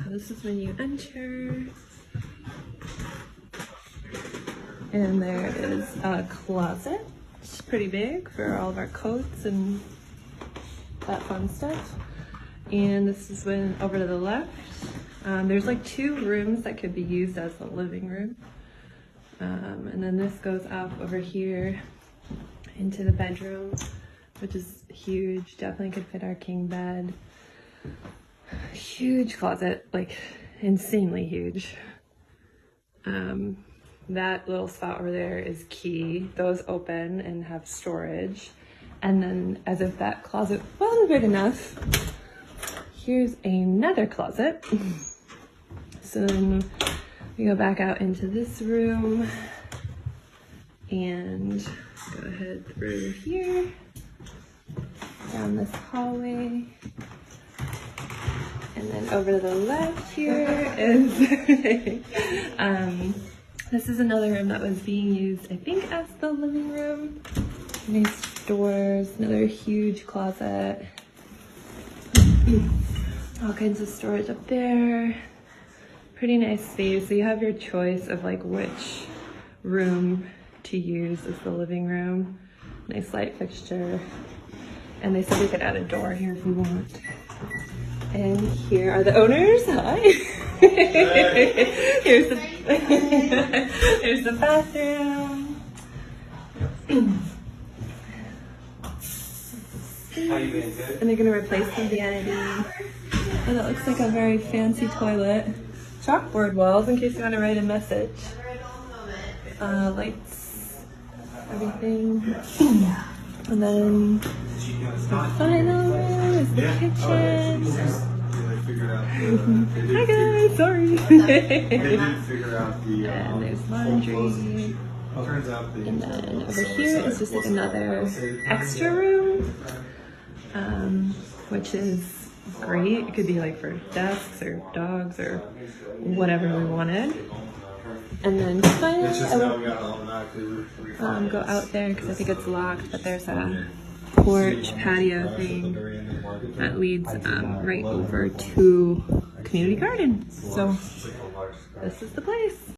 So this is when you enter. And there is a closet. It's pretty big for all of our coats and that fun stuff. And this is when, over to the left, there's like 2 rooms that could be used as the living room. And then this goes up over here into the bedroom, which is huge. Definitely could fit our king bed. Huge closet, like insanely huge. That little spot over there is key. Those open and have storage. And then, as if that closet wasn't big enough, here's another closet. So then we go back out into this room and go ahead through here, down this hallway. And then over to the left here is, this is another room that was being used, I think, as the living room. Nice doors, another huge closet. All kinds of storage up there. Pretty nice space. So you have your choice of like which room to use as the living room. Nice light fixture. And they said we could add a door here if we want. And here are the owners. Hi. Here's the here's the bathroom. How you doing? Good? And they're gonna replace the vanity. Oh, that looks like a very fancy toilet. Chalkboard walls in case you want to write a message. Lights, everything. And then the final room is the kitchen. Hi guys, sorry. And there's laundry. And then over here is just like another extra room, which is great. It could be like for desks or dogs or whatever we wanted. And then finally, I will go out there because I think it's locked, but there's a porch patio thing that leads right over to a community garden. So this is the place.